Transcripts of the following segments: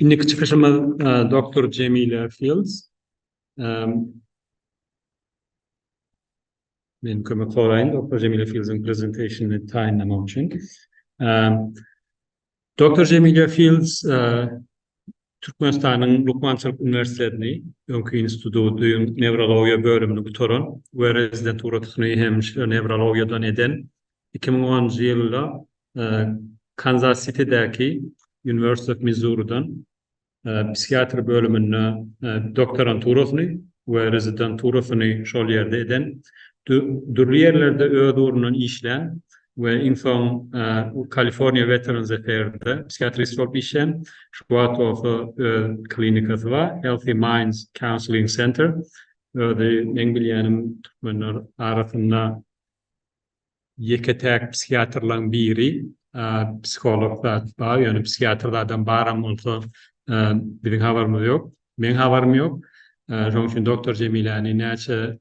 İndiki çıkışımız Dr. Cemile Fields. Ben kömek olayım. Dr. Cemile Fields'in presentation'ını tayinlamak için. Dr. Cemile Fields Türkmenistan'ın Lukmançılık Üniversitesi'ni Önkü Institutu'nun nevrologiya bölümünü bitiren ve rezidenturasyonu hemşire nevrologiyadan eden 2010 yılında Kansas City'deki University of Missouri'dan psikiyatri bölümünde doktoranturasını ve rezidenturasını şol yerde eden dürlü yerlerde öğüdürünün işlen ve insan California Veterans Affairs'de psikiyatrist olup işlen şu atofu klinikası var Healthy Minds Counseling Center ve İngilizcenin Türkmenler arasında yeketek psikiyatrların biri psikologlar var yani psikiyatrlardan baram olsa bizim haberimiz yok. Men haberim yok. Şoň üçin Dr. Cemile'ni näçe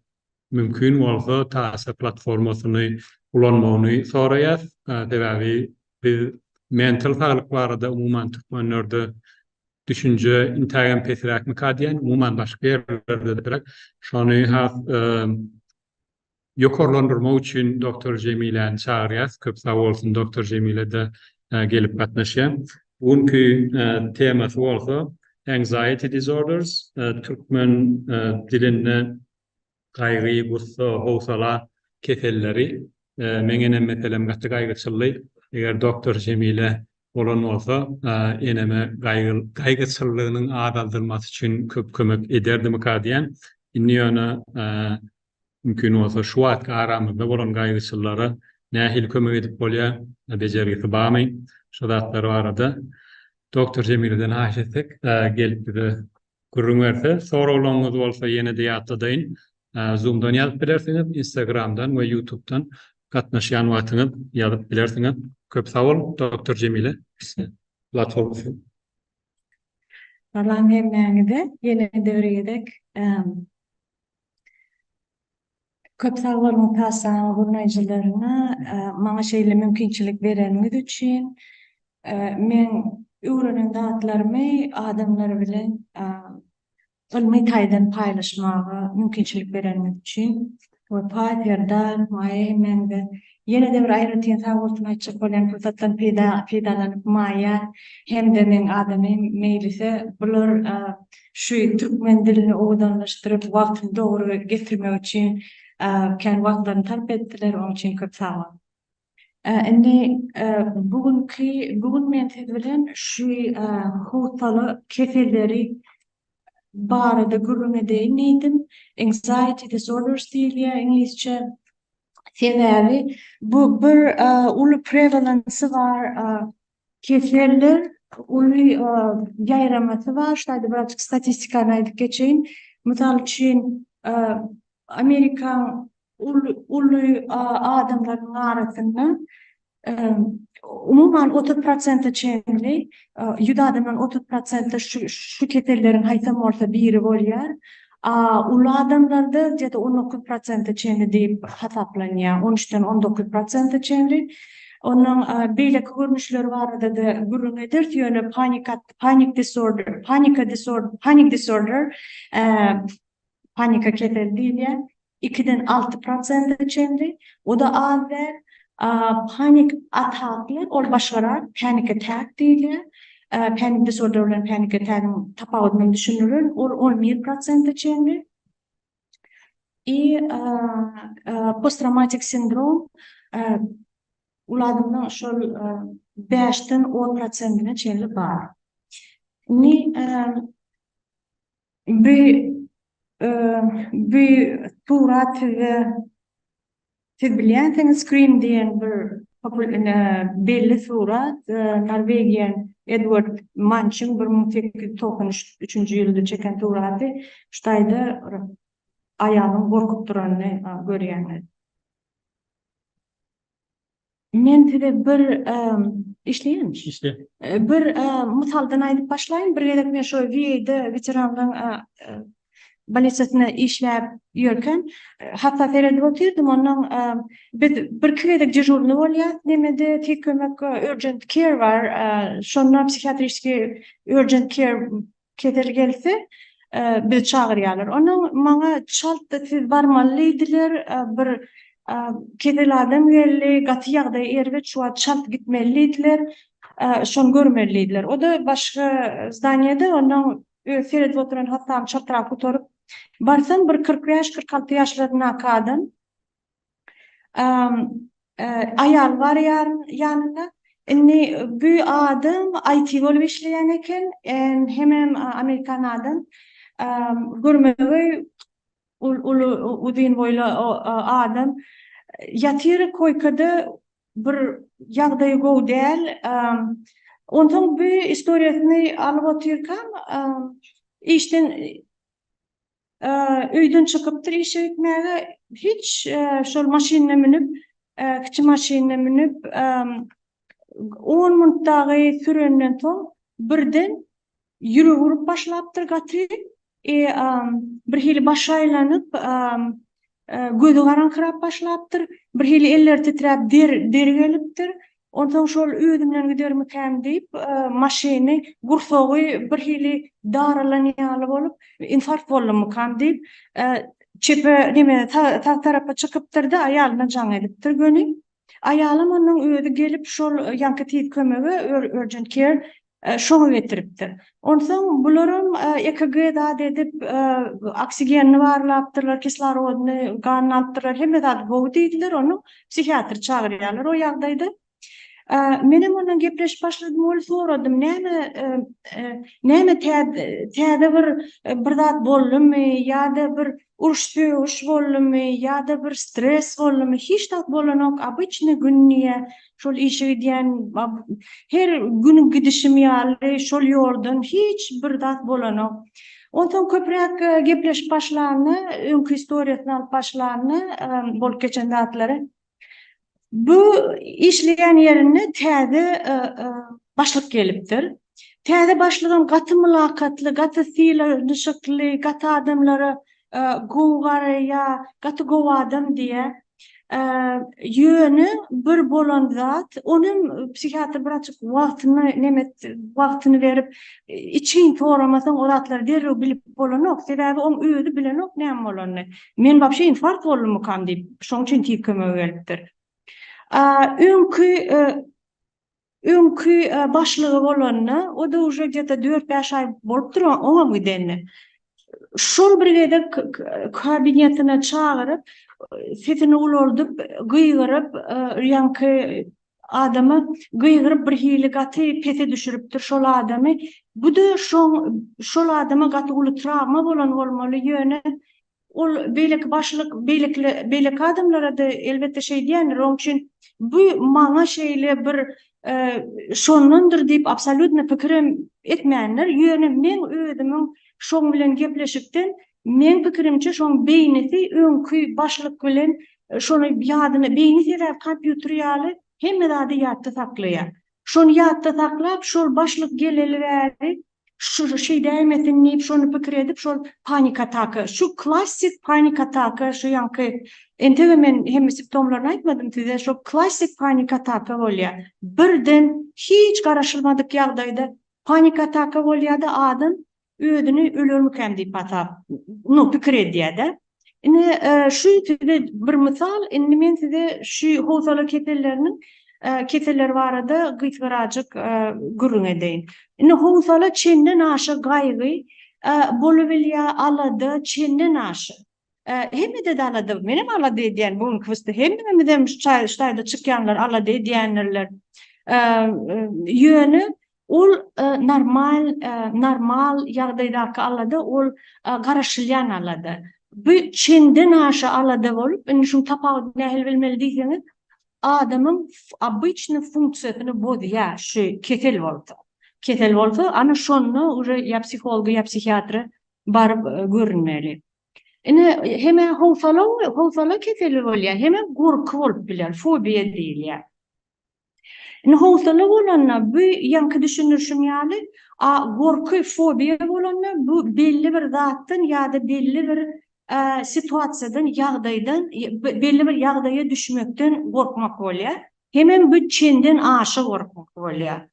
mümkün bolsa taşa platformasını kullanmagyny soraýar. Sebäbi biz mental saglyk barada umuman Türkmenlerde düşünje intaýan pesräkmi kadýan, umuman başga ýerlerde de şonu has ýokarlandyrmak üçin Dr. Cemile'ni çağırýas. Köp sag bolsun Dr. Cemile de gelip gatnaşýar. Bugünkü temasy bolsa anxiety disorders, Türkmen dilinde gaýgy, gussa, howsala keselleri. Meňe meselem gatly gaýgyçylyk. Eger Dr. Cemile bolan bolsa, eneme gaýgyçylygynyň azaldyrmasy üçin köp kömek ederdim kadýan. Inni ona mümkün bolsa şu wagtga aramyzda bolan gaýgyçylara nähil kömek edip bolýar, bejergisi barmy. Şu zatlar barada Dr. Cemile'den haşetsek gelip bize gurrun verse. Soraglaryňyz bolsa ýene de ýatdadyň. Zoom'dan ýazyp bilersiňiz, Instagram'dan we YouTube'dan gatnaşýan wagtyňyz ýazyp bilersiňiz. Köp sag bol, Dr. Cemile. Platformy. Allah'ın hemmeğinde yeni devredek köp sag bolun taşan gurunajylaryna maňa şeýle mümkinçilik berenimiz üçin men öwrenen datlarymy adamlar bilen ilmi taýdan paýlaşmaga mümkinçilik berenimiz üçin we paýderdan maýmende ýene de bir aýratyn sagoltun açyk bolan fursatdan peýdalanyp maýa hemde men adamym meýlise bular şu türkmen dilini owadanlaşdyryp wagtyny dogry getirmek üçin kän wagtlaryny tarp etdiler, onuň üçin köp sag bol. Bugün men siz bilen şu howsaly keselleri barada gurrun edeyim neydim? Anxiety disorders diýilýär inglizce. Sebäbi bu bir uly prevalency var, keseller uly ýaýramasy var. Şaýda birazjyk statistikany aýdyp geçeýin. Mysal üçin Amerika uly adamlaryň arasynda umuman 30% çenli, ýüde adamlaryň 30% şu kesellerin haýsam bolsa biri bolýar. Uly adamlarda ýa-da 19% çenli diýip hasaplanýar. 13-den 19% çenli. Onuň beýleki görnüşleri barada da gurrun eder. Ýöne panic disorder, panika kesel diýilýär. 2-den 6% çenli. O da az der. Panik ataklar, ol başgarar, panic attack diýilýär. Panic disorder bilen panic attack'ın tapawudyny düşünülür. Ol 11% çenli. Posttraumatic sindrom uladymyň şol 5-den 10%-ne çenli bar. Bir turat ve siz bilýänsiňiz Scream diýen bir belli surat Norwegian Edward Munch'ın 1893 ýylda çeken turaty ştaýda aýalyň gorkup duranyny görýänler. Men size bir işleýänmiş. Bir misaldan aýdyp başlaýyn. Bir gedek men şo veteranlaryň balesatına işlep yürürken hatta ferede oturdum ondan bir kredik dejurnu bolýar nemede tek kömek urgent care var şondan psikiatriski urgent care ketel gelse bir çağırýarlar. Onu maňa çalt da siz barmalydylar bir ketel adam geldi gaty ýagdaý erbe şu çalt gitmelidiler. Şon görmelidiler. O da başka zdaniyede ondan Ferit oturan hatta çatırak oturup barsan bir 45-46 yaşlarına kadın ayal var yanında. Bu adam IT bolup işleyen eken hem Amerikan adam görmeli udin boylu adam yatır koykada bir ýagdaý gowy däl. Ondan bu historiýasyny alyp otyrkan işten öýden çykypdyr işe gitmäge hiç şol maşyna minip kiçi maşyna minip 10 minutdagy sürenden soň birden ýüregi urup başlapdyr gaty bir hili baş aýlanyp gözü garaňkyrap başlapdyr bir hili eller titräp deri gelipdir. Ondan şol öýdümden gidermiken diýip maşyny gursogy bir hili daralanýaly bolup infarkt bolmykan diýip çepe nime tarapa çykypdyr da aýalyna jaň edipdir göni. Aýalym onuň öýde gelip şol ýanky tiýip kömegi urgent care şoňa getiripdir. Ondan bularym EKG-da edip oksigenini barlapdyrlar, kislorodny ganyna alypdyrlar, hemme zat gowy diýdiler, onu psikiatr çağırýarlar. O ýagdaýda menem ondan gepleşip başladym, ol soradym, näme täze bir zat boldymy, ýa-da bir uruş boldymy, ýa-da bir stres boldymy, hiç zat bolanok, обычный günniýe şol işe gidýän, her gün gidişim ýaly şol ýoldan hiç bir zat bolanok. Ondan köprek gepleşip başlany, öňkü historiýasyny alyp başlany, bolup geçen zatlary. Bu işleyen yerine täze başlyk gelipdir. Täze başlagan gaty mülakatly, gaty syýlanışykly, gaty adamlara gowy ya gaty gowy adam diýe ýöni bir bolan zat, onun psikiatr birazçyk wagtyny berip için toramasaň o zatlar derrew bilip bolanok, sebäbi oň öýüdi bilenok näme bolany. Men wapşe infarkt bolmykam diýip şoň üçin tiýip kömege gelipdir. Öňkü başlygy bolanyny, o da uje gete 4-5 ay bolupdyr oňa gidenni. Şol birgede kabinetine çağırıp, sesini ulordup, gıýgyryp, ýanky adamy gıýgyryp bir hili gaty pese düşürüpdir şol adamy. Bu da şol adama gaty uly travma bolan bolmaly ýöne. Ol beýleki başlyk, beýleki adamlara da elbette şey diýenler, oň üçin bu maňa şeýle bir şonundur diýip absolutny pikirim etmeýänler. Ýöne men öýdümiň şoň bilen gepleşikden men pikirimçe şoň beýnesi öňkü başlyk bilen şonu ýadyny beýni sebäp kompýuter ýaly hemme zady ýatda saklaýar. Şonu ýatda saklap şol başlyk geleli şu dämetin diýip şonu pikir edip şol panik ataka, şu klassik panik ataka, şu ýanky entege men hemme simptomlaryny aýtmadym size, şu klassik panik ataka bolýar. Birden hiç garaşylmadyk ýagdaýda panik ataka bolýar da adam öýdüni ölermiken diýip atap, pikir edýär-de. Şu bir misal, men size şu howsala keteller barada gytgyrajyk gürrüň edeýin. Howsala çenden aşy gaýgy bolup bilýär alady, çenden aşy. Hemme de alady, menem alady diýen bu kwesty hemme de şaýda çykýanlar alady diýenler. Ýöne ol normal ýagdaýdaky alady, ol garaşylýan alady. Bu çenden aşy alady bolup, şu tapawut nähil bilmeli diýseniz, adamın обычный funksiýasyny bozýar, şu ketel bolsa, ana şonu uje ya psihology ya psikiatry barıp görünmeli. Heme howsala keteli bolýar, heme gurky bolup biler, fobiya diýilýär. Howsala bolanyna bu ýanky düşünürşüm ýaly Gorky fobiya bolanma bu belli bir zatdan ýa-da belli bir situasiýadan, ýagdaýdan, belli bir ýagdaýa düşmekden gorkmak bolýar. Hemem bu çenden aşy gorkmak bolýar.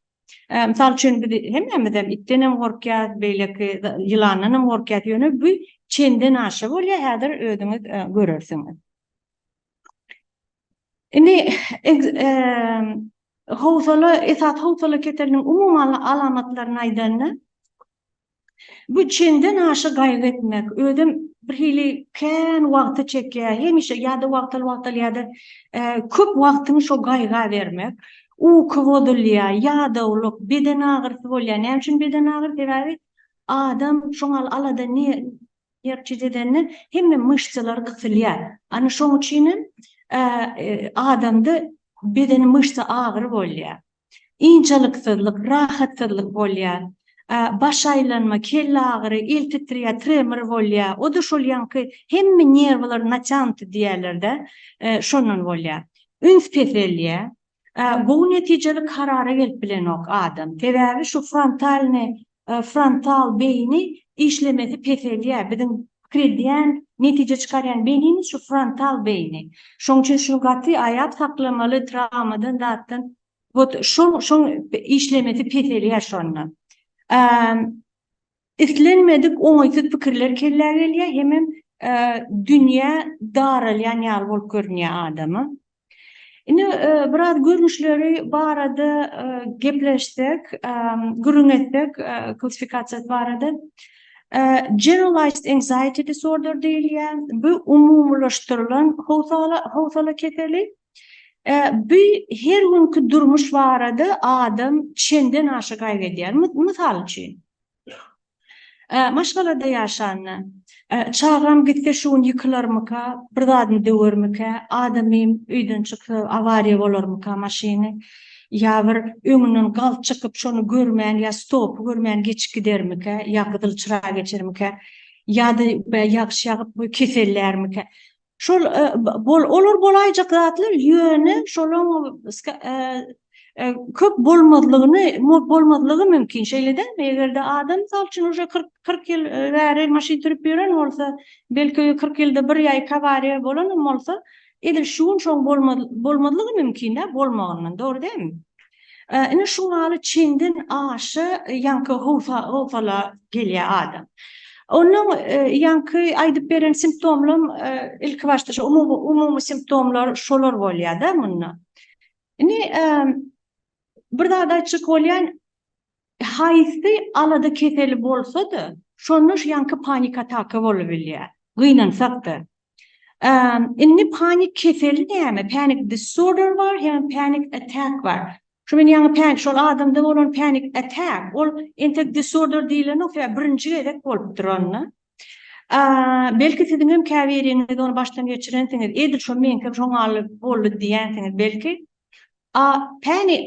Misal üçin hemmemizem itdenem gorkýar, beýleki ýylanynam gorkýar ýöne bu çenden aşy bolýar. Häzir özüňiz görersiňiz. Indi esat howsala keteliniň umuman alamatlaryny aýdanda bu çenden aşy gaýgy etmek, özüm bir hili kän wagty çekýär, hemişe ýa-da wagtal ýa-da köp wagtyny şo gaýga bermek, uyku bodulýar, ýa-da uluk, beden agyrty bolýar. Näme üçin beden agyrty? Adam şoňa alada nerçideden hemme myşçalar gysylýar. Ana şoň üçin adamda bedeni myşça agyr bolýar. İnçeliksizlik, rahatsyzlyk bolýar. Baş aýlanma, kelle agyry, el titrýär, tremor bolýar. O da şol ýanky hemme nerwlar naçant diýerler-de, şondan bolýar. Üns peselýär. Bu netijeli karara gelip bilenok adam. Sebäbi şu frontal beyni işlemesi peselýär. Bizim krediýän, netije çykarýan beynimiz şu frontal beyni. Şoň üçin şu gaty aýat saklamaly travmadan datdan şoň işlemesi peselýär şondan. İslenmedik oňaýsyz pikirler keller gelýär, hemem dünýä daralýan ýaly bolup görünýär adamy. Indi biraz görnüşleri barada gepleşsek, gürüňetsek, klassifikasiýa barada generalized anxiety disorder diýilýär. Bu umumlaşdyrylan howsala keteli. Bu her günkü durmuş barada adam çenden aşy gaýgy edýär. Mysal üçin maşgalada ýaşanny çağram gitse şuň ýykylarmyka, bir zadyny döwermika, adamym üýden çykyp awariýa bolarmyka maşyny, ýa bir öňünden gal çykyp şonu görmän ýa stop görmän geçip gidermika, ýa gyzyl çyrağa geçirmika, ýa-da ýagşy ýagyp bu kesellermika. Şol olar bolaýjak zatlar ýöne şolaň köp bolmadlygy mümkin şeýleden. Egerde adam misal üçin uje 40 ýyl bäri maşyn sürüp ýören bolsa, belki 40 ýylda bir ýaý awariýa bolan bolsa, edil şoň bolmadlygy mümkin-de, bolmagynyň, dogry diými? Ine şuňaly çenden aşy ýanky howsala gelýär adam. Onun yankı aýdyp beren simptomlar ilk başta umumy simptomlar şolar bolýar-da munna. Indi bir zat aýtjak bolýan haýsy alada keseli bolsa-da, şonuş yankı panik ataka bolup bilýär. Gynansak-da. Indi panik keseli näme? Panic disorder var, hem panic attack var. Şu men ýa-da panic şol adamda bolan panic attack, ol entek disorder diýilen o birinji gerek bolup duranny. Belki siziň hem käbiriňiz onu baştan geçirensiňiz, edil şo menkem şoňaly boldy diýensiňiz belki.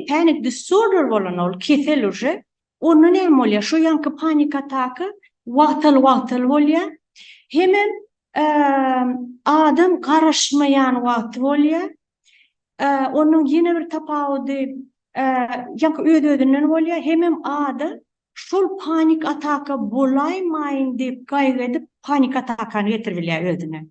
Panic disorder bolan ol kesel uje, onu näme bolýar? Şu ýanky panik ataka wagtal bolýar. Hemem adam garaşmaýan wagt bolýar. Onun ýene bir tapawudy ýanky öz-özünden bolýar. Hemem adam şol panik ataka bolaýmaýyn diýip gaýgy edip panik atakany getirbilýär özüne.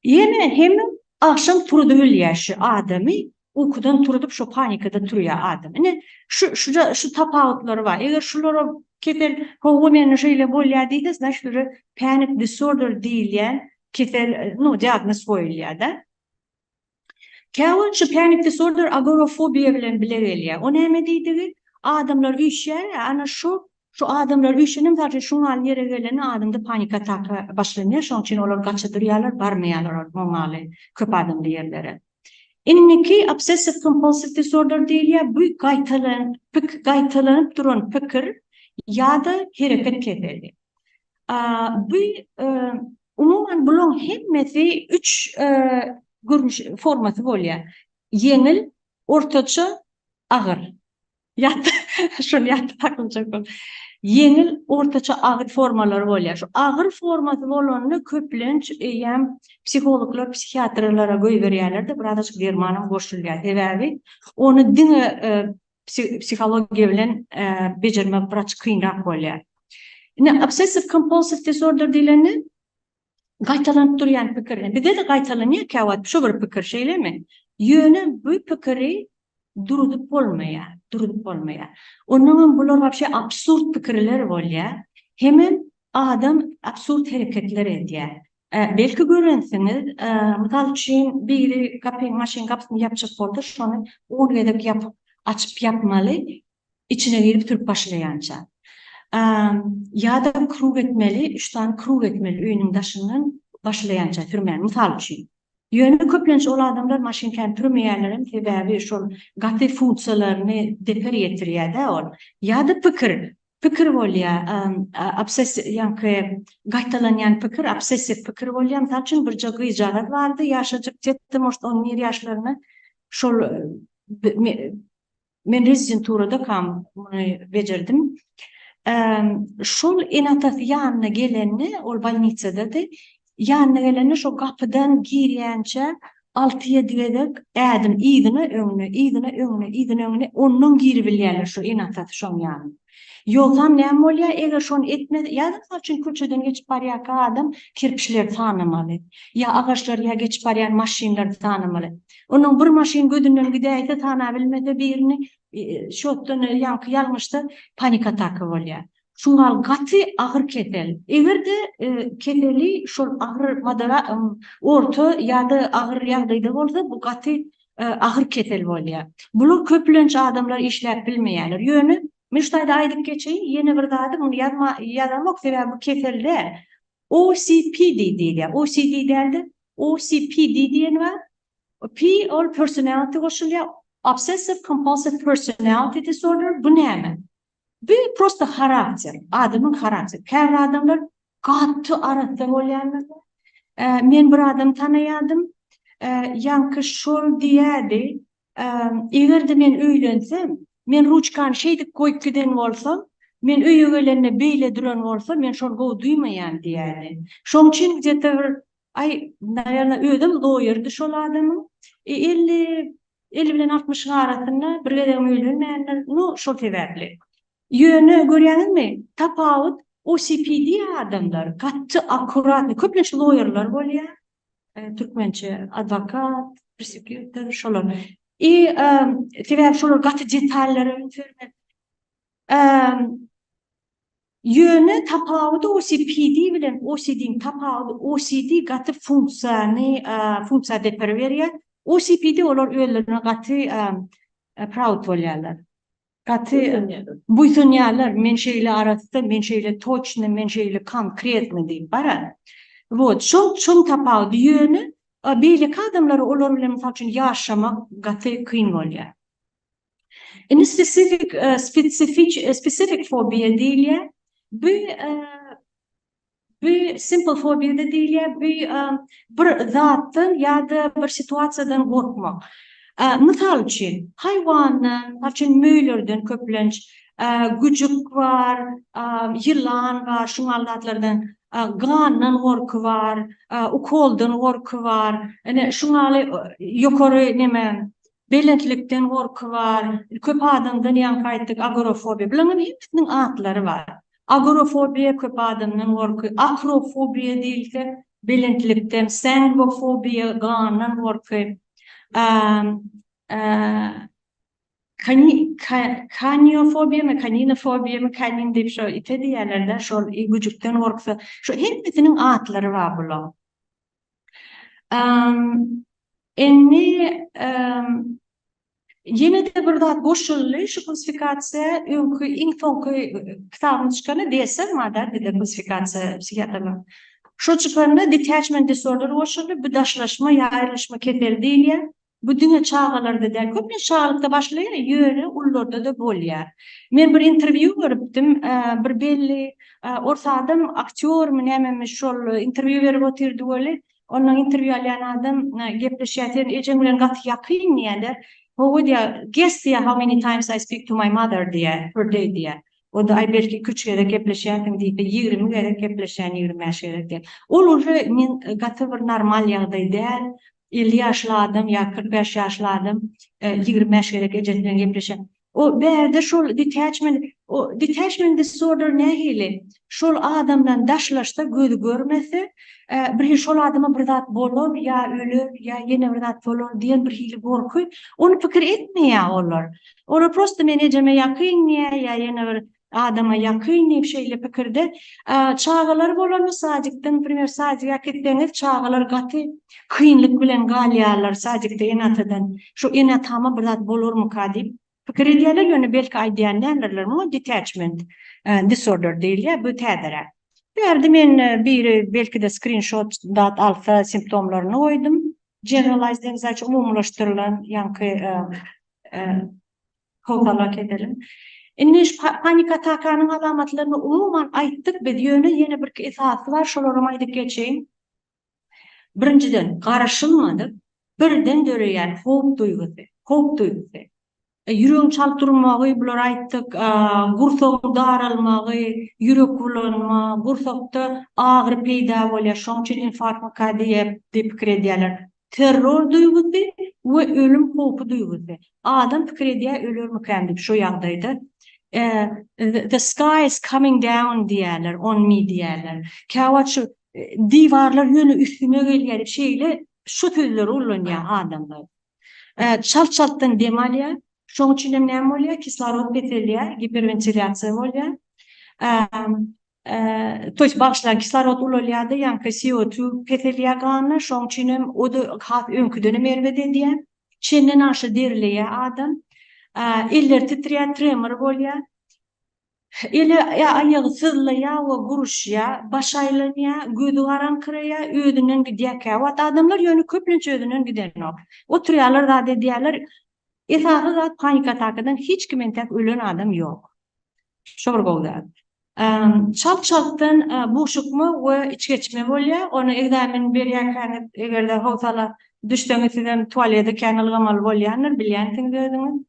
Ýene hemem akşam turdy bilýär adamy, uykudan turup şo panikada turýar adam. Ine şu tapawutlary var. Eger şulara ketel howmen şeýle bolýar diýseniz, şu panic disorder diýilýän ketel diagnoz goýulýar-da. Şu panic disorder agorafobiya bilen bilerilýär. O näme diýdi? Adamlar üşýär, ana şu adamlar üşenem zaten şuňal ýere geleni adamda panik ataka başlanýar, şoň üçin olar gaçadyrýarlar, barmaýarlar normaly köp adamly ýerlere. Inniki obsessive compulsive disorder diýilýär. Bu gaýtalanyp duran pikir ýa-da hereket keseli. Bu umuman bulan hemmesi 3 görünüş formasy bolýar. Yeňil, ortaça, agyr. Şol ýat taklynjak bol. Yeňil, ortaça, agyr formalary bolýar. Şu agyr formasy bolanyny köplenç hem psikologlar, psikiatrlara goý berýärler-de, birazajyk dermanyň goşulýar. Sebäbi onu diňe psixologiya bilen bejermek biraz kıyınrak bolýar. Obsessive compulsive disorder diýileni gaýtalanyp durýan pikir. Bizde de gaýtalanýar käwat şu bir pikir şeýlemi? Ýöne bu pikiri durudyp bolmaýar. Onuň bular wapşe absurd pikirler bolýar. Hemen adam absurd hereketler edýär. Belki görensiňiz, mysal üçin biri maşin kapysyny ýapjak boldy, şonu oňaýdak ýapyp açyp ýapmaly, içine girip türüp başlaýança. Ya da krug etmeli, 3 tane krug etmeli öýüniň daşyndan başlaýança türmän. Mysal üçin. Ýöne köplenç ol adamlar maşinken türmeýärleriň sebäbi şol gaty funksiyalaryny deper ýetirýär-de ol. Ya da pikir bolýar, gaýtalanýan pikir, obsessiv pikir bolýar. Mysal üçin bir jogy ijadat bardy, ýaşajyk jetdi, moşt 11 ýaşlaryna şol men rezidenturada kam bejerdim. Şol enatat ýanyna gelenni, ol bolnitsada-da ýanyna gelenni şo gapydan girýänçe 6-7 gedek ädim ýzyny öňüne, onuň girip bilýärler şo enatat şoň ýanyna. Ýoldan näme bolýar? Eger şonu etmedi, ýa-da üçin köçeden geçip barýar adam kirpişleri tanımaly. Ya agaçlar ya geçip barýan maşinleri tanımaly. Onuň bir maşin gödünden gidäýse tana bilmede birini şotdan ýanky ýalňyşda panik ataka bolýar. Şuňal gaty agyr ketel. Egerde keteli şol agyr madara orta ýa-da agyr ýagdaýda bolsa bu gaty agyr ketel bolýar. Bular köplenç adamlar işläp bilmeýärler. Ýöne men şuňda aýdyp geçeýin, ýene bir zady muny ýazmak sebäbi bu keselde OCPD diýilýär. OCD däldi. OCPD diýen bar. P or personality goşulýar. Obsessive compulsive personality disorder bu näme? Bu prosta karakter, adamın karakteri. Käbir adamlar gaty aratda bolýarlar. Men bir adam tanaýadym. Ýanky şol diýärdi. Egerde men öýlensem, men ruçkan şeýdik goýup giden bolsam, men öýe gelende beýle duran bolsam, men şol gowy duýmaýan diýärdi. Şoň üçin bir naýerna öýdüm loýerdi şol adamyň. 50 bilen 60 arasynda bir gedem öýlenmänler, şol sebäpli. Ýöne görýänizmi? Tapawut OCPD adamlar, gaty akurat, köplenç loýerler bolýar. Türkmençe advokat, prosecutor şolar. Sebäbi şolar gaty detallary öňtürmek. Ýöne tapawut OCPD bilen OCD'nin tapawut OCD gaty funksiýa deper berýär. OCPD olar öýlerine gaty proud bolýarlar. Gaty buýsunýarlar, men şeýle arasynda, men şeýle toçny, men şeýle konkretni diýip barar. Wot, şol tapawut ýöne beýle adamlar olar bilen mysal üçin ýaşamak gaty kyn bolýar. Specific phobia diýilýär. Bu simple phobia da diýilýär. Bir zatdan ýa-da bir situasiýadan gorkmak. Mysal üçin haýwandan, möýlerden köplenç güjük bar, ýylan bar, şuňal zatlardan gandan gorky bar, ukoldan gorky bar. Şuňaly ýokary neme belentlikden gorky bar. Köp adamdan ýanky aýtdyk agorafobia. Bularnyň hepsiniň atlary bar. Agorafobia köp adamdan gorky, akrofobia diýilse belentlikden, sangofobia gandan gorky. Kaninofobia, kanin diýip şo ite diýerler, şol güjükden gorksa, şo hepsiniň atlary bar bular. Ýene de bir zat goşully şu klassifikasiýa öňkü iň soňky kitabyny çykany DSM madar diýilýär klassifikasiýa psikiatrlar. Şo çykanda detachment disorder goşully, bu daşlaşma, ýaýrylşma ketel diýilýär. Bu düňe çağalarda da köpüň şahlykda başlaýar, ýöne ullarda da bolýar. Men bir interview görüpdim, bir belli orta adam aktyormy näme şol interview berip oturdy bolýar. Onuň interview alýan adam gepleşýär, ejem bilen gaty ýakyn diýerler. Guess how many times I speak to my mother per day diýer. O da belki 3 kere gepleşýärdim diýip 20 kere gepleşýän 25 kere. Ol men gaty bir normal ýagdaýda 50 ýaşly adam ýa 45 ýaşly adam 25 kere ejem bilen gepleşýär. O berde şol detachment disorder nähili? Şol adamdan daşlaşda göz görmesi, bir şol adama bir zat bolur, ya ölür, ya yine bir zat bolur diyen bir hili gorkuy. Onu pikir etmeýär olar. Olar prosta menejeme yakyn ya yine bir adama yakyn bir şeyle pikirde çağalar bolanmy sajykdan primer sajyga ketdeňiz çağalar gaty kynlyk bilen galýarlar sajykda enatadan şu enatama bir zat bolurmy ka diýip pikir edýärler ýöne belki aýdýanlarlar mı detachment disorder diýilýär bu täzere. Berdi men bir belki de screenshot dat alsa simptomlaryny goýdum. Generalized anxiety umumlaşdyrylan ýanky howtalak edelim. Inniş panik atakanyň alamatlaryny umuman aýtdyk, biz ýöne ýene bir esasy var, şolary aýdyp geçeýin. Birinciden garaşylmadyk, birden döreýän howp duýgusy. Ýüregi çalyp durmagy, bular aýtdyk, gursogyň daralmagy, ýürek bulanma, gursakda agry peýda bolýar, şoň üçin infarkt diýip pikir edýärler. Terror duýgusy we ölüm howpy duýgusy. Adam pikir edýär ölürmiken diýip şu ýagdaýda the sky is coming down diýärler, on me diýärler. Käwat şu diwarlar ýöne üstüme gelýär şeýle şu sözleri ulanýar adamlar. Çalt-çaltdan dem alýar. Şoň üçin näme bolýar? Kislorod betelýär, hiperventilyasiýa bolýar. To есть başlan kislorod ulalýardy, ýanky CO2 betelýär gany, şoň üçin o da hat öňküden merwet edýär. Çenden aşy derilýär adam. Eller titrýär, tremor bolýar. Ele aýagy sızlaýar we guruşýar, baş aýlanýar, gözi garaňkyrýar, öýünden gidýär. Käwat adamlar ýöne köplençe öýünden gidenok. Oturýarlar da edýärler. Esasy zat panik atakadan hiç kimen tek ölen adam ýok. Şol bolýar. Çalt-çaltdan boşlukmy we içgeçme bolýar. Onu egzamin berýärken egerde howsala düşdeňizden tualete kanalygamal bolýarlar, bilýänsiňiz.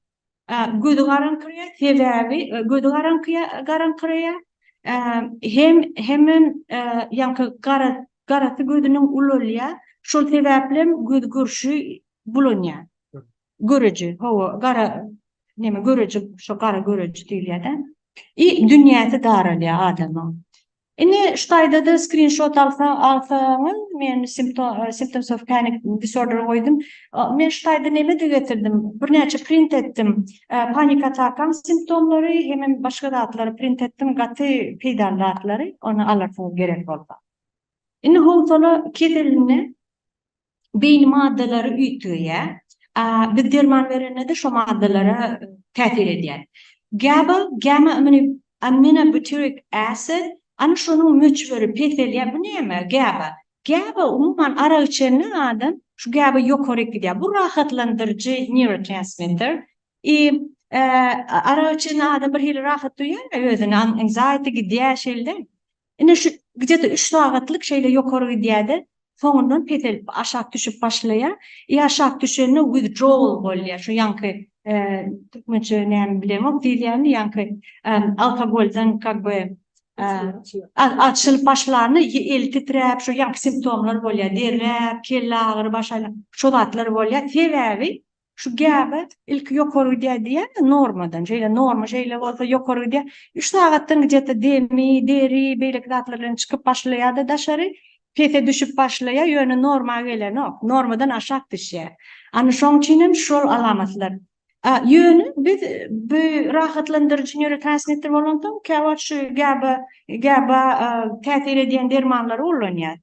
Gözi garaňkyrýar, sebebi gözi garaňkyrýar. Hemen ýanky garasy gözüniň ulalýar. Şol sebeplem göz görüşi bulanýar. Görücü, görücü, şu gara görücü diýilýär-de. Dünýäsi daralýar adamyň. Ine ştaýda da screenshot alsaňyz, men symptoms of panic disorder goýdum. Men ştaýda näme getirdim? Bir näçe print etdim. Panik atakan simptomlary, hemen başga datlary print etdim. Gaty peýdalarlary, onu alarsyňyz gerek bolsa. Ine howsala kedeline beýni maddelary üýtüýär. Biz derman berende şu maddelere täsir edýär. Gamma aminobutyric acid ana şonuň möçberi petelýär. Bu näme? GABA umuman ara içenli adam şu GABA ýokary gidýär. Bu rahatlandyrjy neurotransmitter. Ara içenli adam bir hili rahat duýar, özüne anxiety gidýär şeýle. Ine şu gidýär 3 sagatlyk şeýle ýokary gidýär. Soňundan petel aşağı düşüp başlaýar. Aşağı düşende withdrawal bolýar. Şu ýanky türkmençe näme bilemok diýilýärmi, ýanky alkogoldan kakby açylyp başlaryny el titrep, şu ýanky simptomlar bolýar. Derläp, kelle agyry, baş aýlan, şu zatlar bolýar. Sebebi şu GABA ilk ýokary gidýär, normadan. Şeýle norma şeýle bolsa ýokary gidýär. 3 sagatdan gidýär demi, deri, beýlek zatlardan çykyp başlaýar-da daşary. Pete düşüp başlaýar, ýöne norma gelenok, normadan aşağı düşýär. Ana şoň üçin şol alamatlar. Ýöne biz bu rahatlandyrjy neurotransmitter bolandan käwat şu GABA täsir edýän dermanlary ulanýar.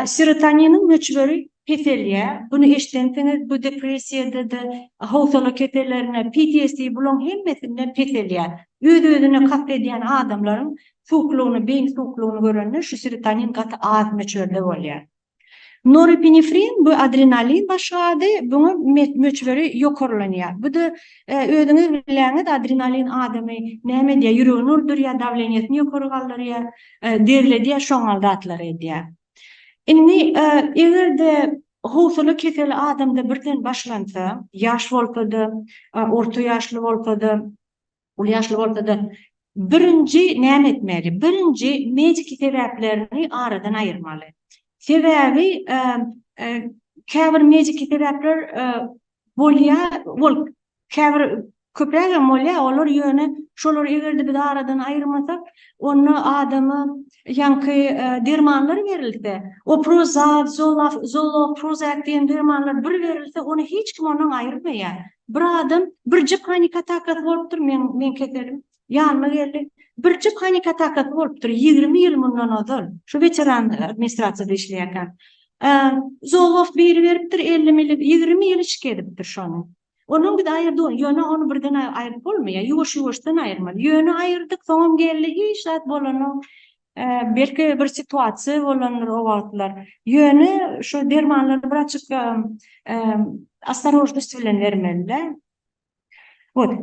Serotoninin möçberi petelýär. Bunu eşitdiňiz, bu depressiýada da howsala ketelerine, PTSD bulan hemmesinden petelýär. Öz-özüne kast edýän adamlaryň sukluğunu, beyin sukluğunu görenler şu serotonin katı az möçberde bolýar. Norepinefrin bu adrenalin başady, bunu möçberi ýokarlanýar. Bu da özüňiz bilýäňiz adrenalin adamy näme diýär, ýüregini urdurýar, dawleniýasyny ýokary galdyrýar, derledýär, şoňal datlary edýär. Inni egerde howsala keseli adamda birden başlansa, ýaş bolsa-da, orta ýaşly bolsa-da, ul ýaşly bolsa-da birinci näme etmeli? Birinci mediki sebäplerini aradan aýyrmaly. Sebebi käbir mediki sebäpler bolýar, käbir köpräge molya olar ýöne şolar egerde bir aradan aýyrmasak onu adamı ýanky dermanlar berilse, o Prozac, Zoloft, Prozac diýen dermanlar bir berilse onu hiç kim ondan aýyrmaýar. Bir adam bir jip panik atakat bolupdyr, men keterim. Ýanyma geldi. Bir jip panik atakat bolupdyr 20 ýyl mundan ozal. Şu veteran administrasiýada işleýän. Zoloft biri beripdir 50 millik 20 ýyl işledipdir şonu. Onun bir de ayrıldı. Yönü onu birden ayrıp bolmaýar. Ýuwaş-ýuwaşdan aýyrmaly. Yönü aýyrdyk, soňam geldi. Hiç zat bolany. Belki bir situasiýa bolanlar o wagtlar. Yönü şu dermanlar bir açyk astarojnost bilen vermeliler.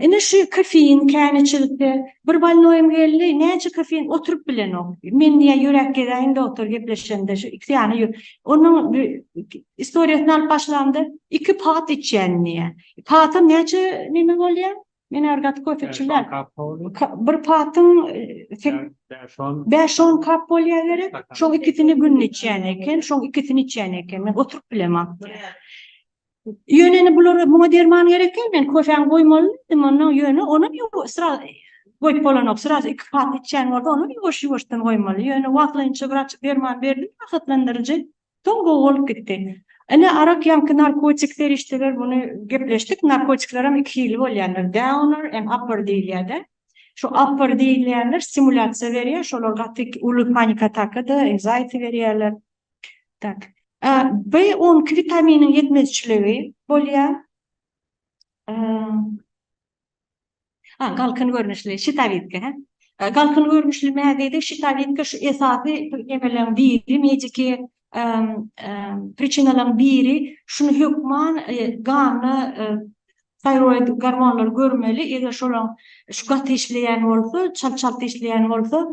Ine şu kafein kaynaçylikde bir balnoyum geldi. Näçe kafein oturup bilen ok. Men diýe ýürek gedeýin doktor gepleşende şu iki ýany onun istoriýasyny alyp başlandy. 2 pat içenniye. Patym näçe nime bolýar? Men argat köpekçiler. Bir patym 5-10 kap bolýar gerek. Şo ikisini günni içen eken, şo ikisini içen eken. Men oturup bilemem. Yöneni bular buna derman gerekken men köfen goýmalydym onun yönü onu sıra goýup bolanok sıra 2 pat içen bolsa onu ýuwaş-ýuwaşdan goýmaly. Yönü wagtlança bir açyk derman berdi, wagtlandyrjy toňgo bolup gitdi. Ene arak ýanky narkotikler işteler bunu gepleşdik. Narkotikler hem 2 ýyl bolýanlar. Downer and upper diýilýär. Şu upper diýilýänler stimulasiýa berýär, şolar gaty uly panik atakada anxiety berýärler. Tak. B12 vitaminin yetmezçiligi bolýar. Galkyn görnüşli şitavitka. Galkyn görnüşli mägede şitavitka şu esasy emelen biri mediki pričinalan biri şunu hükman gany tiroid gormonlar görmeli. Eger şolan şu gaty işleýän bolsa, çal işleýän bolsa,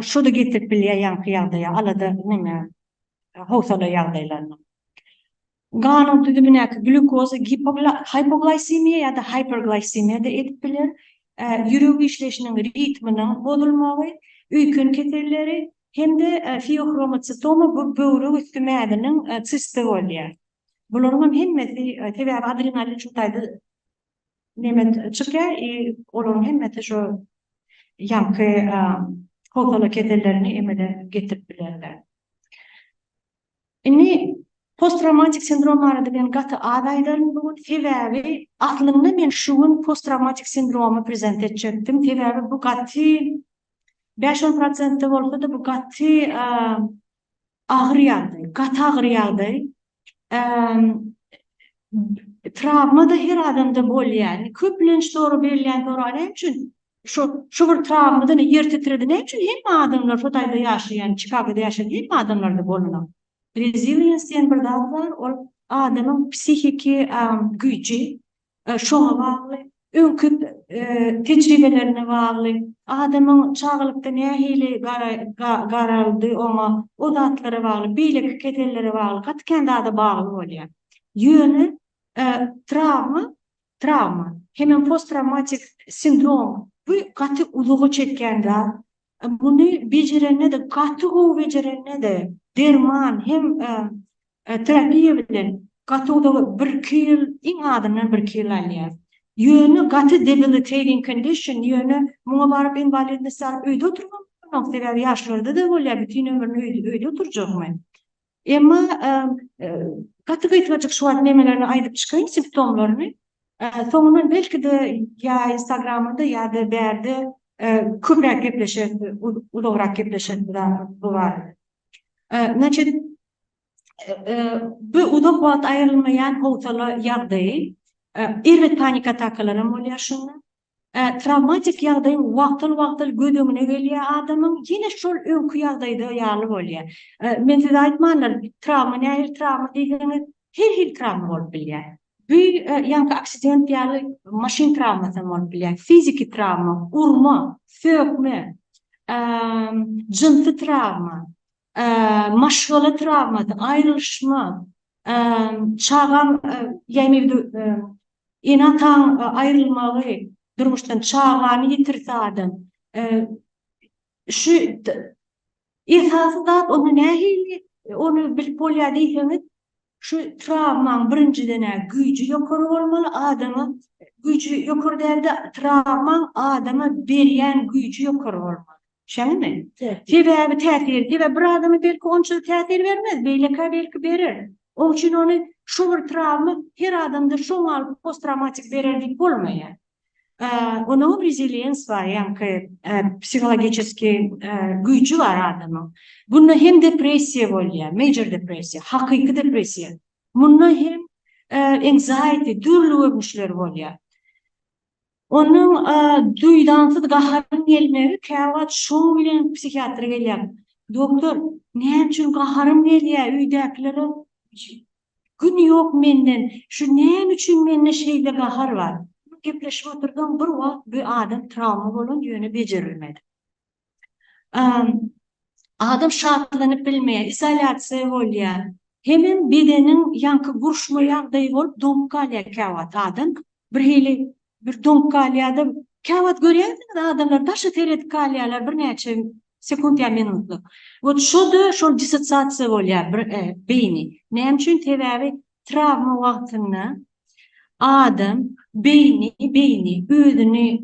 şuda getirip bilýär ýanky ýagdaýa, alada nime howsala ýagdaýlaryna. Ganyň düdümine glukoz, hypoglycemia ya da hyperglycemia da edip biler. Ýüreg işleşiniň ritminiň bozulmagy, üýkün keterleri hem-de fiyokromositoma bu böwrek üstü mädeniň sisti bolýar. Bularym hemmeti sebäbi adrenalin şu taýda nemet çykýar, olaryň hemmeti şu ýanky howsala keterlerini emele getirip bilerler. Ini posttraumatik sindrom aradan gaty adaýlaryň bu sebäbi aklymda men şuň posttraumatik sindromy prezent etjekdim. Sebäbi bu gaty 5-10% bolsa da bu gaty agyrýardy, gaty agyrýardy. Travma da her adamda bolýar. Köplenç dogry berilýän dogry üçin şu bir travmadan ýer titredi. Ne üçin hem adamlar şu taýda ýaşaýan, Chicago'da ýaşaýan hem adamlarda bolýar. Resilience diýen bir zat bar, ol adamyň psihiki güýji, şoňa bagly, öňkü tejribelerine bagly, adamyň çagylykda nähili garaldy, oma o zatlara bagly, beýleki ketelleri bagly, gaty kendada bagly bolýar. Ýöne travma, hem posttraumatik sindrom, bu gaty ulygy çekende, bunu bejerenne de, gaty gowy bejerenne de, derman hem terapiya bilen gaty bir ýyl iň adamdan bir ýyl alýar. Ýöne gaty debilitating condition, ýöne muňa baryp invalidne salyp öýde oturmak, sebäbi ýaşlarda da bolýar, bütün ömrüni öýde oturjakmy. Emma gaty gytmajyk şu nemelerini aýdyp çykan simptomlaryny soňundan belki de ýa Instagramda ýa da berde köpräk gepleşen, ulagrak gepleşen bu bar. Значит, bu uzak wagt aýrylmaýan howsala ýagdaý, irrit panik atakalary bolýar şunda. Travmatik ýagdaý wagtly gödümine gelýär adamyň ýene şol öňkü ýagdaýda ýaly bolýar. Men size aýtmanlar, travma nähir travma diýeni her hil travma bolup bilýär. Bu ýanky aksident ýaly maşin travmasy bolup bilýär. Fiziki travma, urma, sökme, jynsy travma, maşgala travma, ayrılışma, çağan inatan ayrılmalı, durmuştan çağanı yitirse adam. Şu esası da onu nähili onu bilip bolýar diýseniz, şu travman birinciden gücü yukarı olmalı, adamı gücü yukarı değil de travman adamı beriyen gücü yukarı olmalı. Şöyle mi? Sebebi tətir, ve bir adamı belki onça tətir vermez, beyleka belki verir. Onun için onu şu bir travma her adamda şu alıp posttraumatik vererlik olmuyor. Onun resiliens var, yani psikolojik gücü var adamın. Bunun hem depresiya oluyor, major depresiya, hakiki depresiya. Bunun hem anxiety, dürlüğümüşler oluyor. Onun duydansız gaharın gelmeleri kevat şoň bilen psikiatra gelýär. Doktor, näme üçin gaharym gelýär? Üýdäkileri gün ýok menden. Şu näme üçin mende şeýle gahar var? Gepleşip oturdum bir wagt bir adam travma bolan ýöne bejerilmedi. Adam şartlanyp bilmeýär, izolasiýa bolýar. Hemen bedenin yankı gurşma ýagdaýy bolup donk kalýar kevat adam. Bir hili bir donk kalýada kevat görýärsiňiz adamlar daşa teret kalýarlar bir näçe sekund ýa minutlyk. Wot şoda şol dissosiasiýa bolýar beyni. Näme üçin tebebi travma wagtynda adam beyni özüni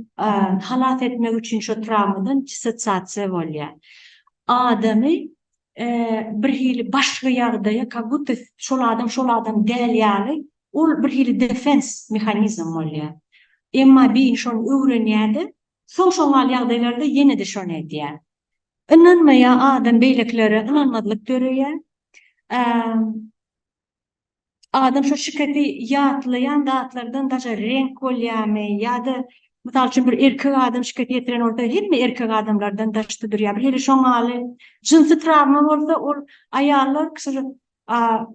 halat etmek üçin şo travmadan dissosiasiýa bolýar. Adamy bir hili başga ýagdaýa как будто şol adam däl ýaly, ol bir hili defens mehanizm bolýar. Emma beyin şonu öwrenýärdi, soňal ýagdaýlarda ýene-de şonu edýär. Inanmaýan adam beýleklere inanmadlyk görýär. Adam şu şikayeti ýatlayan datlardan daşa renk bolýarmy ýa-da misal üçin bir erkek adam şikayet etiren orta hemme erkek adamlardan daşdydyr ýa bir hili şoňaly jinsy travma bolsa ol aýallar kişi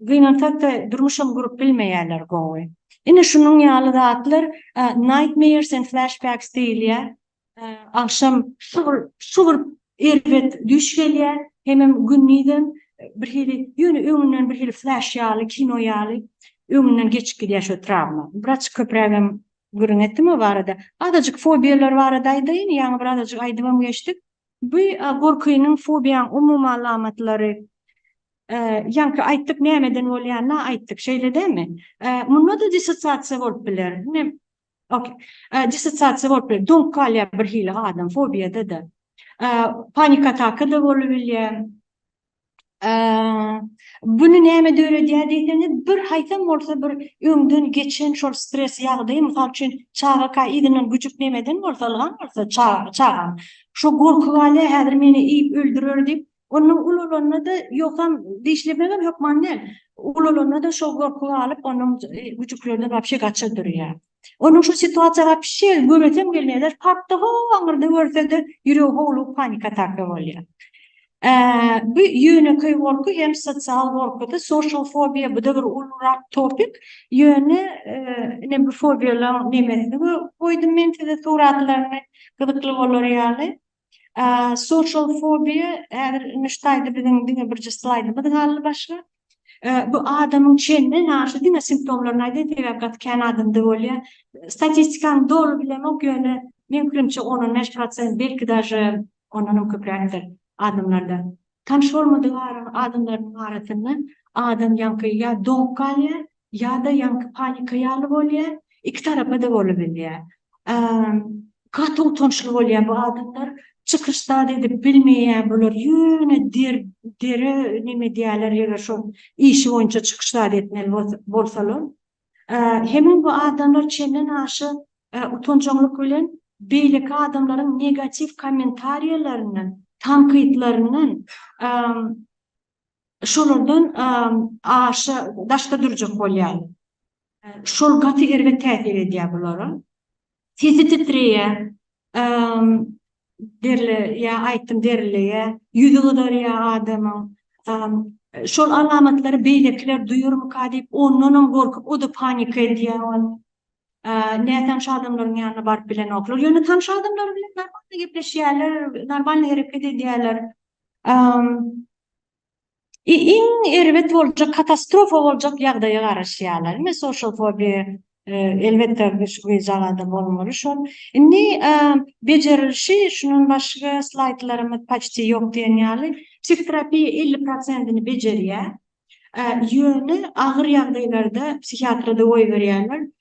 gynantakda durmuşam gurup bilmeýärler gowy. Ine şunun ýaly datlar nightmares and flashbacks diýilýär. Akşam şuur erwet düş gelýär, hemem günniden bir hili ýöne öňünden bir hili flash ýaly, kino ýaly öňünden geçip gidýär şu travma. Biraz köprägem görün etdimi barada? Adajyk fobiyalar baradaýdy, ýa-ni bir adajyk aýdybam geçdik. Bu gorkuýnyň fobiýanyň umumy alamatlary yankı aýtdyk nämeden bolýanna aýtdyk şeýle demi? Munda da dissosiasiýa bolup biler. Okay. Dissosiasiýa bolup biler. Donk kalýar bir hili adam fobiýada da. Panik ataka da bolup bilýär. Bunu näme döredýär diýseniz bir haýsam bolsa bir öňden geçen şol stres ýagdaýy, mysal üçin çağa ýygynyň güçük nemeden bolsa çağam. Şo gorkugaly häzir meni iýip öldürer diýip onun ululanyna da ýokam diýişlemegem ýok manel. Ululanyna da şo gorkuga alyp onun güçüklerden wapşe gaçydyrýar. Onun şu situasiýaga wapşe göretem gelmeýär. Patda hoňyrda görse-de ýüregi howlup panik ataka bolýar. Bu ýöne gorku hem sosial gorku, social phobia bu da bir uluraq topik. Ýöne ne bu fobiyalar nemesini koydum men size suratlaryny gyzykly bolar ýaly. Social phobia niştaýdy biziň diňe bir slaýdy biziň başga. Bu adamyň çenine naşy diňe simptomlaryny aýdy, gatkan adamda bolýar. Statistikaň dolu bilemok ýöne mümkinçe 10-15% belki daşy ondan köpräkdir adamlarda. Tanış bolmadyk adamlaryň arasyndan adam yankı ýa donk kalýar ýa-da yankı panika ýaly bolýar. İki tarapa da bolup bilýär. Gaty utançly bolýar bu adamlar. Çıkışta edip bilmeýän bolar, ýöne deri neme diýerler ýa-da şo işi boýunça çıkışlar etmeli bolsalar. Hemen bu adamlar çenden aşy utançlyk bilen beýleki adamlaryň negativ kommentariýalaryny, tankytlaryny şolardan aşy daşda durjak bolýar. Şol gaty erwet täsir edýär bulara. Sizi titreýär. Derle ýa aýtdym derle ýa ýüzi gydarýar adamyň. Şol alamatlary beýlekler duyurmy diýip ondan gorkup o da panika edýär. Näme şu adamlaryň ýanyna baryp bilen oklar. Ýöne tanış adamlar bilen normal gepleşýärler, normal hereket edýärler. Iň erwet boljak, katastrofa boljak ýagdaýa garaşýarlar. Social phobia elbette bir zalada bolmaly şol. Indi bejerilişi şunun başga slaýdlarymyz paçty ýok diýen ýaly psikoterapiýa 50%-ni bejerýär. Ýöne agyr ýagdaýlarda psihiatrda oý berýärler.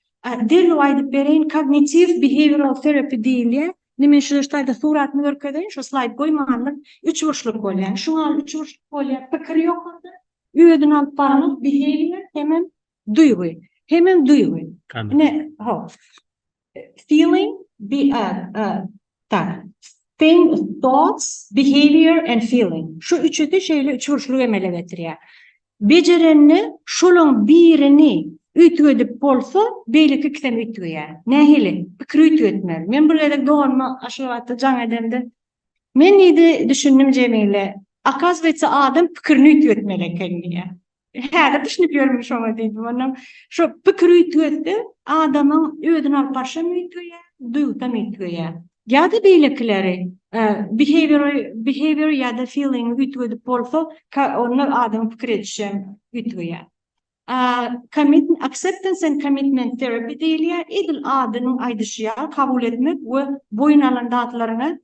Derle aýdyp bereýin, cognitive behavioral therapy diýilýär. Nimen şu ştaýda suratyny görkedeýin, şu slayd goýmanlar 3 burçluk bolýar. Şuňa 3 burçluk bolýar. Pikir ýoklardy. Öýden alyp baranyp behavior hemem duýgy. Hemem duýgy. Anladım. Ne, ho. Feeling, thoughts, behavior and feeling. Şu üçü de şeýle üç burçluk emele getirýär. Bejerenni şolun birini ütgedip bolsa, beýleki ikisini ütgüýär. Nähili? Pikir ütgetmer. Men bir gede doğanma aşywatda jaň edemde. Men ýa-da düşündim Jemile. Akasyýetsa adam pikirini ütgetmeli ekeniýär. Häzir düşünüp ýörmüş şoňa diýdim. Ondan şo pikir ütgetdi, adamyň öýden alyp başam ütgüýär, duýgusam ütgüýär. Ýa-da beýlekileri behavior ýa-da feeling ütgedip bolsa, onu adam pikir etişem ütgüýär. Acceptance and commitment therapy diýilýär. Edil adamyň aýdyşýa kabul etmek we boyun alan datlaryny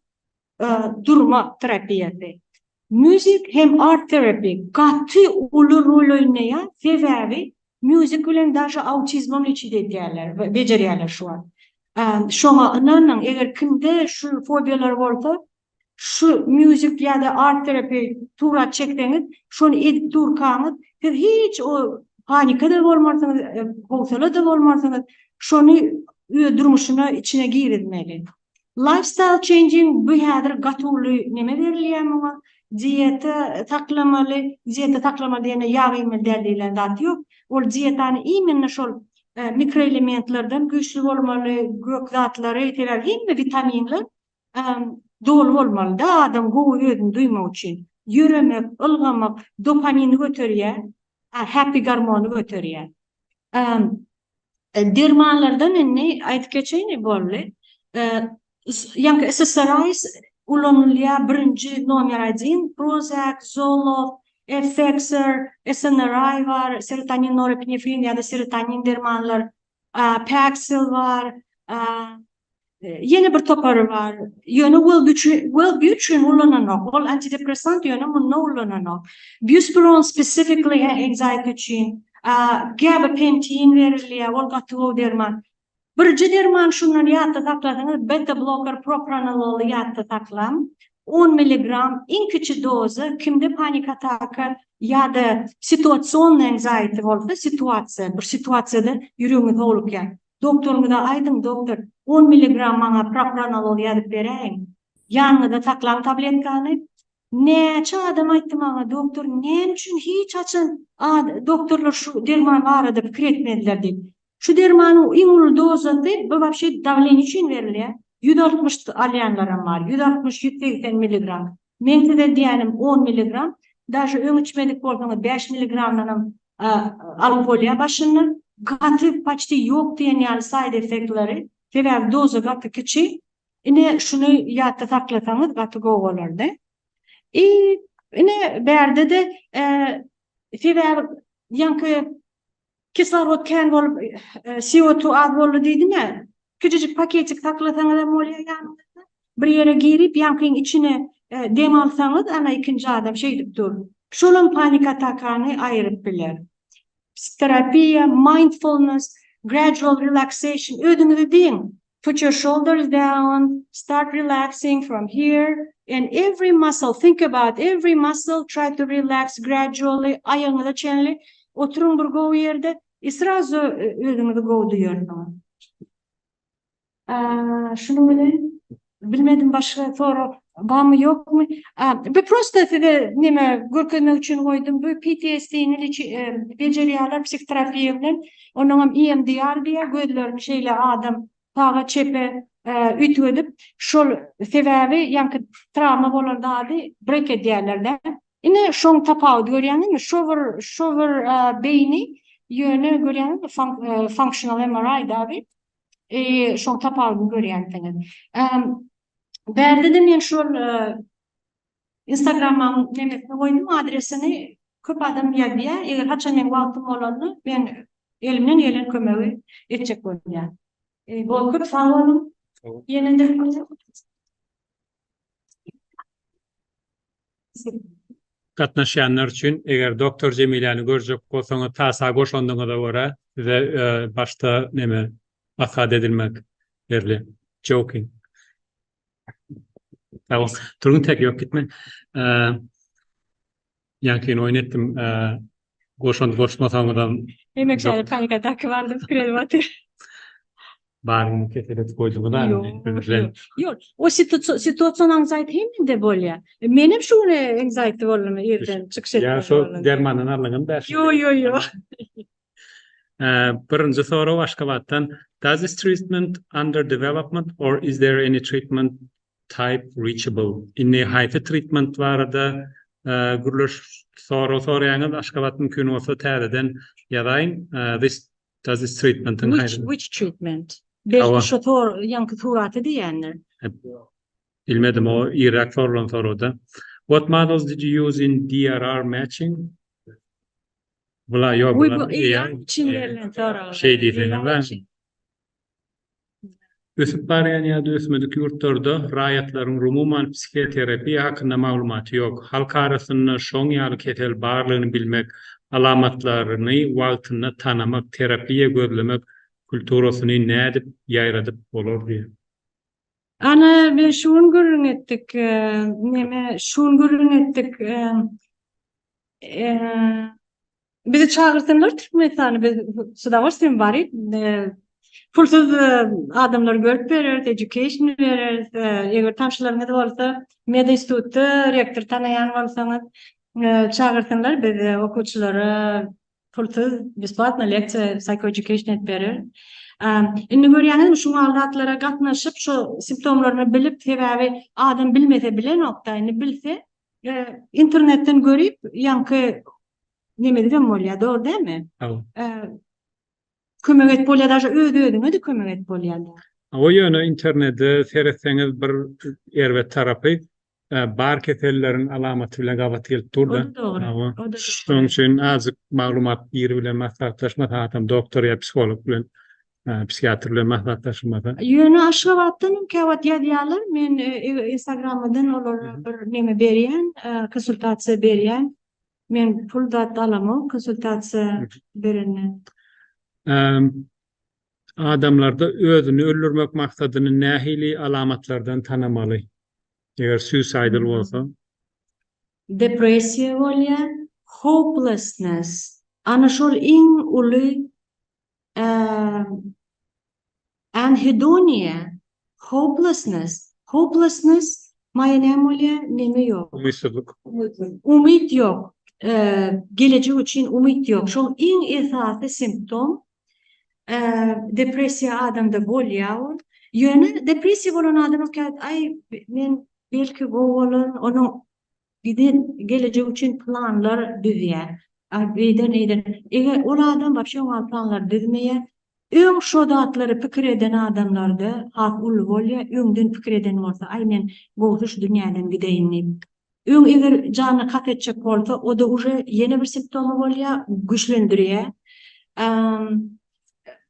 durma terapiýasy. Müzik hem art terapi gaty uly rol oýnaýar. Sebäbi müzik bilen daşa autizmyň içinde diýerler, bejerýärler şu an. Şoňa ynanyň eger kimde şu fobiýalar bolsa, şu müzik ýa-da art terapi tura çekdeňiz, şonu edip durkaňyz, siz hiç o panikada bolmarsyňyz, howsala bolmarsyňyz, şonu durmuşyna içine girizmeli. Lifestyle changing bu häzir gatyly neme berilýär muňa? Diyete taklamaly diýene ýağ ýeme dälilen zat ýok. Ol diyetany imенно şol mikroelementlerden güýçli bolmaly, gök zatlary, hemme vitaminler dolu bolmaly da adam gowy özüni duýmak üçin. Ýüremek, ylgamak dopamini göterýär, happy gormony göterýär. Dermanlardan indi aýdyp geçeýini bolly. Ýa-da SSRIs ulanylýar birinji nomer 1, Prozac, Zoloft, Effexor, SNRI var, serotonin, norepinefrin ýa-da serotonin dermanlar, Paxil var, yeni bir topary var. Ýöne Wellbutrin ulananok, ol antidepressant ýöne munna ulananok. Buspirone specifically anxiety üçin, gabapentin berilýär, ol gaty derman. Birinji derman şundan ýatda taklasaňyz, beta blocker propranolol ýatda taklam. 10 mg en kiçi dozy kimde panik ataka ýa-da situasyonly anxiety bolsa, bir situasiýada ýüregiňiz owlukýar. Doktoruňa aýdym, doktor, 10 mg maňa propranolol ýazyp beräň. Ýanyňda taklam tabletkany. Näçe adam aýtdy maňa, doktor, näme üçin hiç açan doktorlar şu derman barada pikir etmediler diýip. Şu dermanyň iň uly dozasy bu wapşe davleny üçin berilýär. 160 alýanlaram var. 160-180 mg. Men size diýenim 10 mg. Daşy öň içmedik bolsaňyz 5 mg-dan alyp bolýar başyny. Gaty paçty ýok diýen ýaly side effektleri, sebäbi doza gaty kiçi. Ine şunu ýatda saklasaňyz gaty gowy bolardy. Ine berde de sebäbi ýanky kislorod kän bolup CO2 az boldy diýdiňä. Küçücük paketik saklasaňyz hem bolýar ýanynda. Bir ýere girip ýankyň içine dem alsaňyz, ana ikinji adam şeýdip dur. Şolun panik atakany aýryp biler. Terapiya, mindfulness, gradual relaxation. Ödüňizi diň. Put your shoulders down, start relaxing from here, and every muscle, think about every muscle, try to relax gradually, aýaňyzy çenli, oturuň bir gowy ýerde, srazu ödüňizi gowy duýarsyňyz. Şunu bilen, bilmedim başka soru barmy ýokmy? Bu prosta size neme görkezmek üçin goýdum. Bu PTSD-ni bejerýärler psihoterapiýa bilen. Onuň EMDR diýär, gözlerini şeýle adam taga çepe ütgedip, şol sebäbi ýanky travma bolar dady break edýärler-de. Ine şoň tapawy görýänmi? Şower beýni ýöne görýänmi? Functional MRI dady. Şoň tapawyny görýänsiňiz. Berde de men şol Instagram'a nemesine koydum adresini, köp adam ýazýar. Eger haçan men wagtym bolandy, men elimden gelen kömegi etjek bolýar. Bol köp sag bolun. Ýene-de gatnaşýanlar üçin eger doktor Jemiläni görjek bolsaňyz tasa goşandyňyza görä size başta neme afad edilmek berli. Joking. Tamam. Turgun tek yok gitme. Ýa-ki oýnatdym. Goşmasaňyzdan Demek şäher panik atak vardy fikir edip barını keselet koýdugyna. Yok. O situasyon anxiety heminde bolýar. Menem şu anxiety bolýar ýerden çykyş etmek. Ya şu dermanın alınğın da. Yo. Birinci soru başka battan. Does this treatment under development or is there any treatment type reachable? Inni hayfı treatment varada gürlüş soruyanı başka bat mümkün olsa tereden yadayın does this treatment Which treatment? Belki şu yankı turatı diýenler. Bilmedim o Irak sorulan soruda. What models did you use in DRR matching? Bula yok. Bu için verilen soru. Şey diyeceğim ben. Ösüp barýan ýa-da ösmedik ýurtlarda raýatlaryň rumuman psikoterapiýa hakynda maglumaty ýok. Halk arasynda şoň ýaly ketel barlygyny bilmek, alamatlaryny wagtyna tanamak, terapiýa gözlemek kulturasyny nädip ýaýradyp bolar diýär. Ana ben şunu görün ettik, bizi çağırsınlar Türkmenistan'a, biz suda var sen bari, pulsuz adamlar görüp verir, education verir, eğer tanışlarınız varsa, Meda Institutu, rektör tanıyan varsanız, çağırsınlar, biz okuçuları pulsuz, besplatna lekçe, psychoeducation et verir. Indi görýäňiz şu aldatlara gatnaşyp şu simptomlaryny bilip sebäbi adam bilmese bile noktaýyny bilse internetten görüp ýanky neme diýen bolýar, dogry dämi? Kömek et bolýar, daşa özüňe de kömek et bolýar. O ýöne internetde seretseňiz bir erbet tarapy bar ketellerin alamaty bilen gabat gelip durdy. Şoň üçin azyk maglumat ýeri bilen maslahatlaşmak adam doktor ýa psikolog bilen psikiatr bilen maslahatlaşmak. Ýöne Aşgabatdan käwat ýazýarlar. Men Instagramdan olara bir neme berýän, konsultasiýa berýän. Men pul da alamam, konsultasiýa berende. Adamlarda özünü öldürmek maksadyny nähili alamatlardan tanamaly? Eger suicidal bolsa, depressiýa bolýar, hopelessness. Ana şol iň uly anhedonia, hopelessness maýa bolýar, neme ýok. Umyt ýok. Gelecek üçin umyt ýok. Şol iň esasy simptom depressiýa adamda bolýar. Ýöne depressiýa bolan adam ay men belki gowalan onu gidin gelecek üçin planlar düzýär. Eger ol adam başga planlar düzmeýär, öň şo datlary pikir eden adamlarda hak ul bolýar, öňden pikir eden bolsa, ay men bu şu dünýäden gideýin diýip. Öň eger jany kat etjek bolsa, o da uje ýene bir simptomy bolýar, güçlendirýär.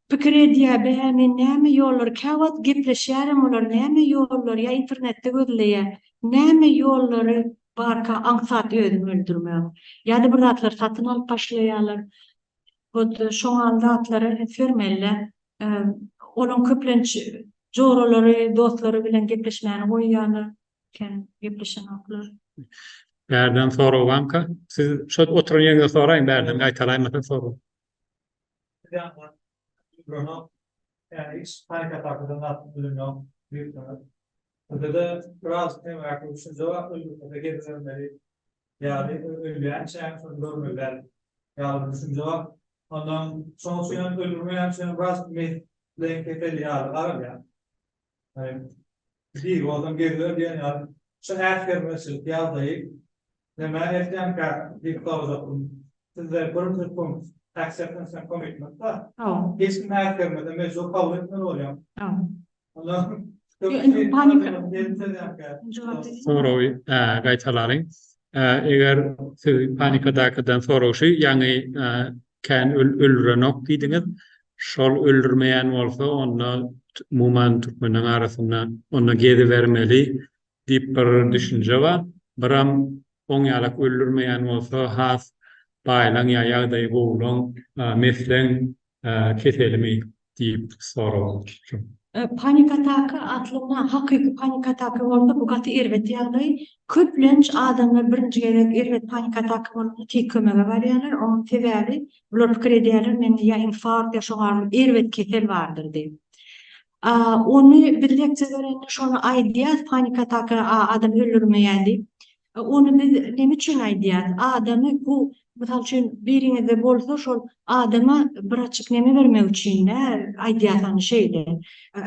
Pikir edýär, men näme ýollar, käwat gepleşýärim olar, näme ýollar, ýa internetde gözleýär, näme ýollary barka anksat özüni öldürmek. Ýa-da bir zatlar satyn alyp başlaýarlar. Şoň aldatlary fermelle, onun köplenç joralary, dostlary bilen gepleşmäni goýýarlar, gepleşen haklar. Berden sorawanka, siz şu oturan ýerde soraýyn, berden gaýtalaýmasa soraw. Bruno, yani hiç panik ataklarından atılıyor. Büyük kadar. Burada da biraz hem arkadaşın cevap öldürmede getirilmeli. Yani öldüren şeyin sonra görmüyorlar. Yani düşün cevap. Ondan son suyun öldürmeyen şeyin biraz metlen kefeli yani. Arab ya. Yani değil, o adam geliyor diyen yani. Şu erken mesela yazdayı. Hemen erken bir kavuzatım. Sizler bir punkt. Acceptance and commitment. Hiç kim erkenmeden mevzu kabul etmen oluyor. Allah'ım. Sorawy gaýtalaryň. Eger siz panik atakydan soraşy, ýani kän öldürenok diýdiňiz, şol öldürmeýän bolsa, onda muman türkmeniň arasynda onda geri bermeli diýip bir düşünje bar. Biram oň ýalak öldürmeýän bolsa has baýlaň ýa ýagdaý bowlaň mesleň keselimi diýip soraw. Panik atakı atlyna hakyky panik atakı bolsa bu gaty erwet ýagdaý. Köplenç adamlar birinji gerek erwet panik atakı bolsa tek kömege barýarlar. Onuň sebäbi bular pikir edýärler men ýa infarkt ýa şoňa erwet kesel bardyr diýip. Onu bilekçe görenler şonu aýdýar panik atakı adam öldürmeýän diýip. Onu biz näme üçin aýdýar? Adamy bu misal üçin biriňizde bolsa şol adama bir açyk näme bermek üçin aýdýar şeýle.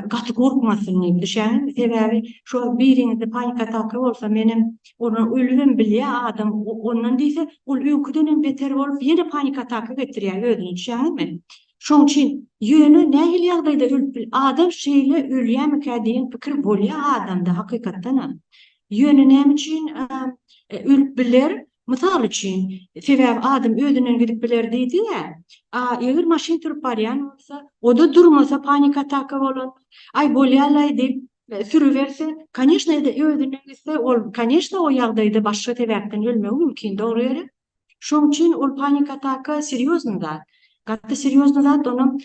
Gaty gorkmasyn diýip düşen. Sebäbi şo biriňizde panik atakı bolsa menim onu ölüm bilýär adam ondan diýse ol öýküden beter bolup ýene panik atakı getirýär özüni düşenmi? Şoň üçin ýöne nähil ýagdaýda adam şeýle ölýärmi diýen pikir bolýar adamda hakykatdan. Ýöne näme üçin ölüp biler? Misal üçin sebäbi adam özünden gidip biler diýdi-ä. Eger maşyn turup barýan bolsa, o da durmasa panik atakı bolan. Ay bolýarlar diýip sürüberse, конечно, özünden gitse ol, конечно, o ýagdaýda başga sebäpden ölmek mümkin, dogry. Şoň üçin ol panik atakı seriozny zat. Gaty seriozny zat onuň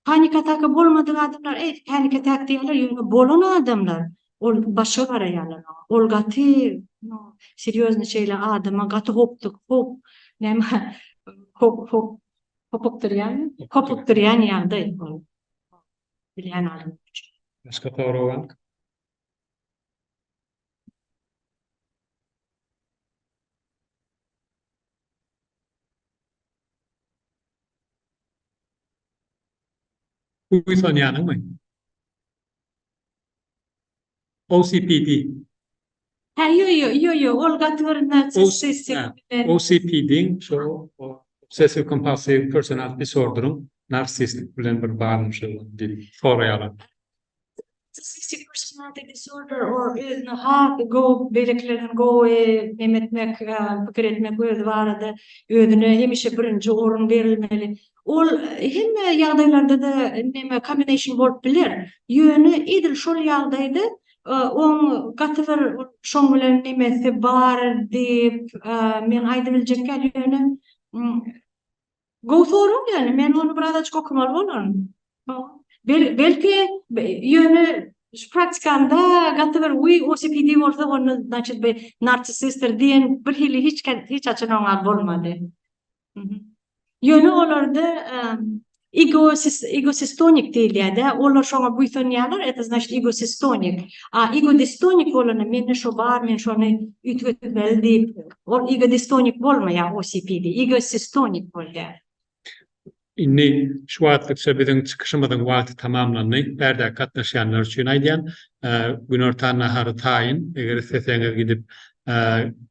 panik atakı bolmadyk adamlar, panik atak diýerler, ýöne bolan adamlar. Ol başga garaýarlar. Ol gaty seriozny şeýle adama gaty hoptuk, hop, näme hopukturýan ýagdaý bol. Bilýän adam. Başka soraw bar? Uysan ýanyňmy? OCPD. Yo, ol gaty bir narcissistic. OCPD şo obsessive compulsive personality disorder'ın narsistik bilen bir bağlanmışygy diýip soraýarlar. Narcissistic personality disorder or go bereklerden go emetmek, pikir etmek öz barada özüne hemişe birinji orun berilmeli. Ol hemme ýagdaýlarda da näme combination bolup biler. Ýöne edil şol ýagdaýda on gaty bir şoň bilen nemesi bar diýip men aýdyp biljekler ýöne go forum ýani men onu biraz okumaly bolarm. Belki ýöne praktikanda gaty bir OCPD bolsa onu значит bir narsissistdir diýen bir hili hiç açylan bolmady. Ýöne olarda egosystonik diýilýär-de, olar şoňa buýsanýarlar, это значит egosystonik. Egodistonik bolany mende şo bar, men şonu ütgütmeli diýip, ol egodistonik bolmaýar OCPD, egosystonik bolýar. Inni şu wagtlykça biziň çykyşymyzyň wagty tamamlandy. Berde gatnaşanlar üçin aýdýan, gün ortaň nahary taýyn, eger seseňiz gidip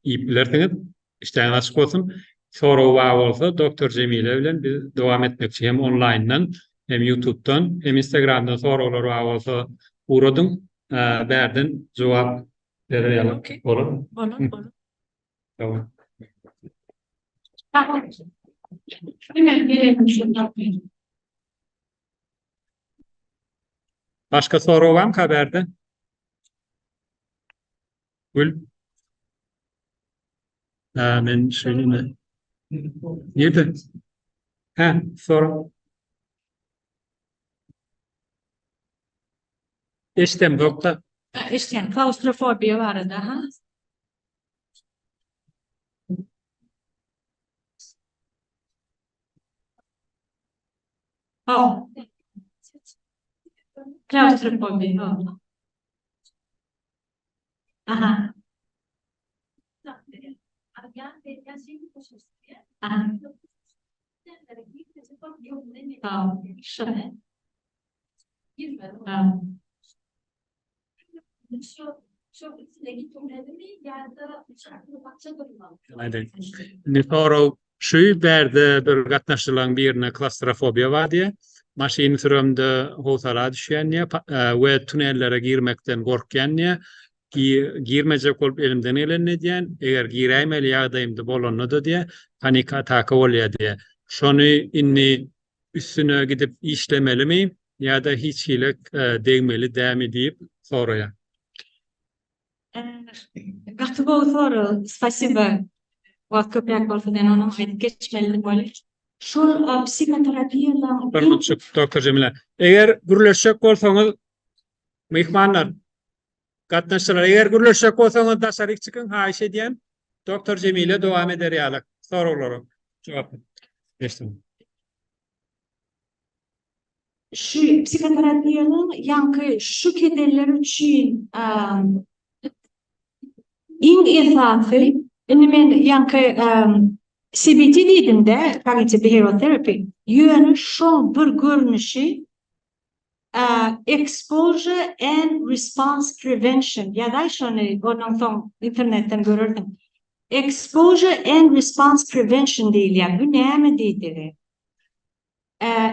iýiplersiňiz, işden açyk bolsun. Soraw bar bolsa Dr. Jemile bilen biz dowam etmekçi hem online'dan, hem YouTube'dan, hem Instagram'dan sorawlar bar bolsa uradyň, berden jogap berýärler. Bolar? Bolar. Tamam. Başka soru var mı haberde? Gül. Men söyleyeyim. Nerede? Soru. İştem doktor. İşte klaustrofobiya var da. Klaustrofobiya. Aha. Soraw şu berde bir gatnaşylaryň birine klaustrofobiya bar diýe. Maşyny sürümde howsala düşýändiýe we tunellere girmekden gorkýandiýe. Girmejek bolup elimden gelendiýen, eger giräýmeli ýagdaýymda bolanydy diýe, panik ataka bolýar diýe. Şonu inni üstüne gidip işlemelimi ýa-da hiç hile degmeli dämi diýip soraýar. Готово soru. Spasibo. Vaqt köpek bolsadan onu aytip geçmeli bolar. Şol psikoterapiyadan Hörmetli doktor Cemile. Eger gürleşek bolsaňyz mehmanlar gatnaşylar eger gürleşek bolsaňyz daşaryk çykyň haýyş edýän doktor Cemile dowam eder ýaly. Soraglara jogap bersin. şu psikoterapiyanın yankı şu kederler üçün in esası men yankı CBT dedim de cognitive behavioral therapy yönü şu bir görünüşü exposure and response prevention ya da şunu onun son internetten görürdüm. Exposure and response prevention değil ya bu näme diýdiler?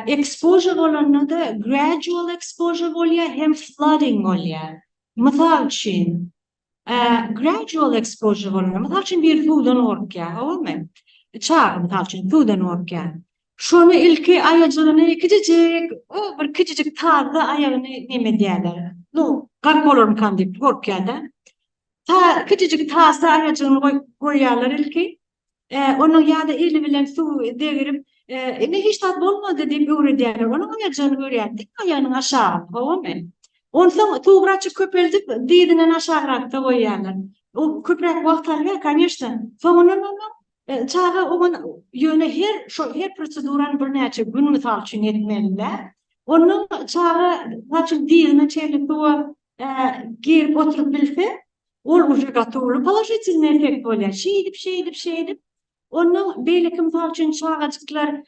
Exposure olanı da gradual exposure bolýar hem flooding bolýar. Mysal üçin gradual exposure bolanı, mysal üçin bir suwdan orkýar, howamy? Çağ mysal üçin suwdan orkýar. Şonu ilki aýagyny kiçijik, o bir kiçijik taýda aýagyny neme diýerler? No, garp bolarmy kan diýip gorkýar da. Ta kiçijik taýda aýagyny goýýarlar ilki. Onun ýa-da eli bilen suw degirip ne hiç tat bolmady diýip öwredýärler. Onu aýagyny görýär. Aýagynyň aşağı, howamy? Ondan tuğraçı köpeldip diýdinden aşağı da goýýarlar. O köprek wagtlar конечно. Soňundan çağa oňa ýöne her proseduranı bir näçe gün mysal üçin etmeliler. Onun çağa naçyk diýdinden çeýlik bu girip oturup bilse, ol uje gatowy poложительный effekt bolýar. Şeýdip onun beýleki mysal üçin çağajyklar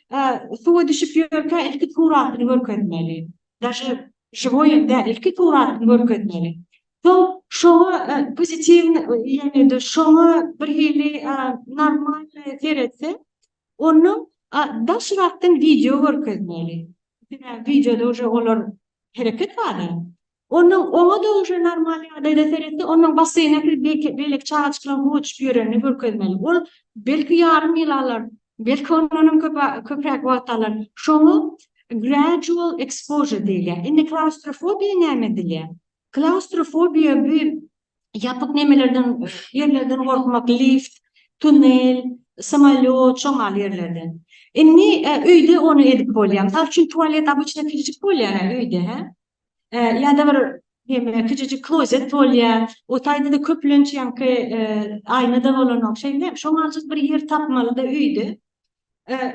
suwa düşüp ýörkä ilki tuğratyny görkezmeli. Daşy живой да ilki tuğratyny görkezmeli. So şoňa pozitiv ýani de şoňa bir hili normal teretse onu daşrakdan video görkezmeli. Videoda uje olar hereket bary. Ona da uje normal ýagdaýda teretse onun basyna beýlek çağajyklar hoç ýöreni görkezmeli. Ol belki ýarym ýyl alar, belki onun köprek wagt alar. Şoňa gradual exposure diýilýär. Indi klaustrofobiýa näme diýilýär? Klaustrofobiýa bir ýapyk nemelerden, ýerlerden gorkmak, lift, tunel, samolyot, çoňal ýerlerden. Indi öýde onu edip bolýar. Misal üçin tualet обычно kiçik bolýar öýde, he? Ýa-da bir kiçik klozet bolýar. O taýda da köplenç ýanky aýnada bolan okşaýlar. Şoňaljyk bir ýer tapmaly da öýde.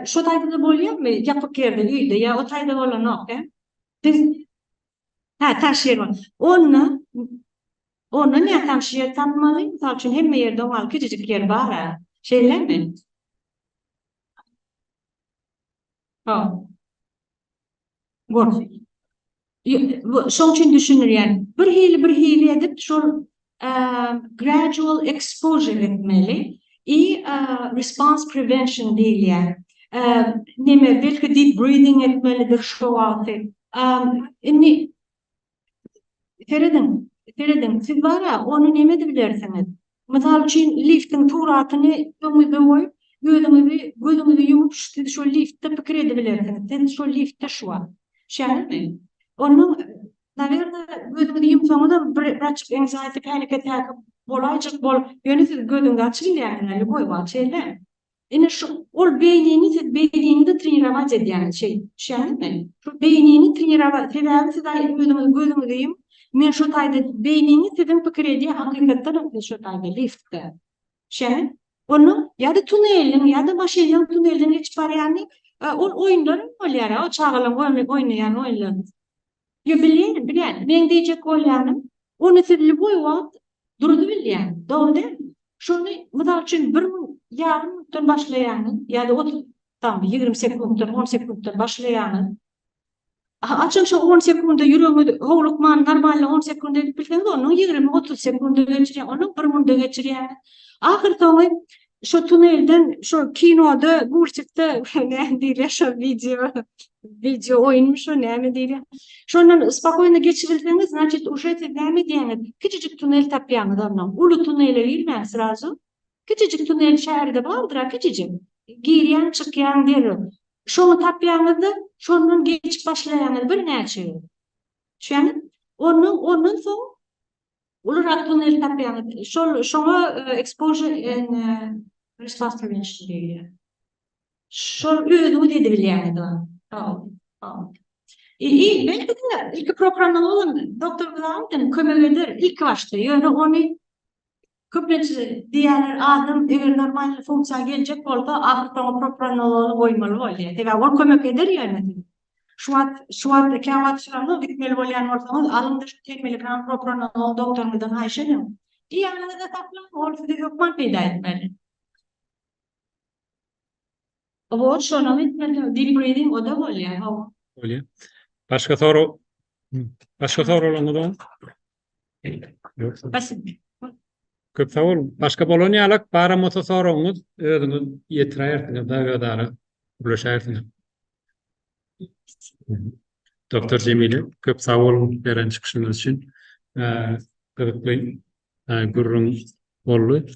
Şo taýda da bolýarmy? Ýapyk ýerde öýde ýa o taýda bolan ok, he? Taş yer var. Onu ne taş yer tanmaly? Misal üçin hemme ýerde oňal kiçik yer bar, şeýlermi? Bor. Şoň üçin düşünürýär. Bir hili edip şol gradual exposure etmeli. Response prevention diýilýär. Neme belki deep breathing etmelidir şu wagty. Indi Feridin, siz bara onu neme diýersiňiz? Mysal üçin liftin tuğratyny öňüňizde goýup, gözüňizi ýumup şu liftde pikir edebilirsiňiz. Siz şu liftde şuwa. Şähermi? Onu naverda gözüňizi ýumsaňyz bir açyk anxiety panic attack bolajyk bol. Ýöne siz gözüňizi açylýar, goýup çeýle. Ine şu ol beýnini de trenirawać edýän şey. Şähermi? Şu beýnini trenirawać, sebäbi siz gözüňizi ýum. Men şu taýda beýnini sizin pikir edýär, hakykatdan şu taýda liftde. Şäher? Onu ýa-da tunelin, ýa-da maşynyň tunelden hiç barýany, ol oýunlar bolýar, o çağalan oýnaýan oýunlar. Bilýän, men diýjek bolýanym, onu siz boý wagt durdy bilýän, dogry. Şonu mysal üçin 1,5 minutdan başlaýany, ýa-da 20 sekunddan, 10 sekunddan başlaýany. Açık şu 10 sekunda yürüyümü hoğlukman normalde 10 sekunda edip bilseniz onu 20-30 sekunda geçiriyor, onu 1 minutda geçiriyor. Ahir sonra şu tunelden, şu kinoda, Gursik'te ne diye şu video oyunmuş o ne diye. Şundan spokojno geçirirseniz, значит, уже ne diyeniz, küçücük tunel tapyanız ondan. Ulu tunele girmez sразу. Küçücük tunel şehirde vardır, küçücük. Giryan çıkyan diyor. Şonu tapyanızda, şondan geçip başlayanız bir näçe. Şähermi? Onun soň Ular tunel tapýany. Şoňa exposure and response prevention diýilýär. Şol özü dedi bilýär. Tamam. Belki de ilk programda olan doktor bilen kömek eder ilk başta. Yani onu köpnesi diğer adam eğer normal funksiya gelecek bolsa ahırda propranolol koymalı bolýar. Ve o kömek eder yani. Şu an kağıtçılarla gitmeli bolýan ortamda alımda şu temeli gran propranolol doktorundan haýşenem. Diýerine de taplan ortada hükman peýda etmeli. O şonu etmeli. Deep breathing o da bolýar. Öyle. Başka soru olanlar yok. Basit. Köp sağ olun. Başka bolonýalak bara moto soruňyz özüňiz ýetiräýärsiňiz da gadara ulaşaýarsyňyz. Doktor Cemile, köp sağ olun beren çykyşyňyz üçin. Gyzykly gurrun boldy.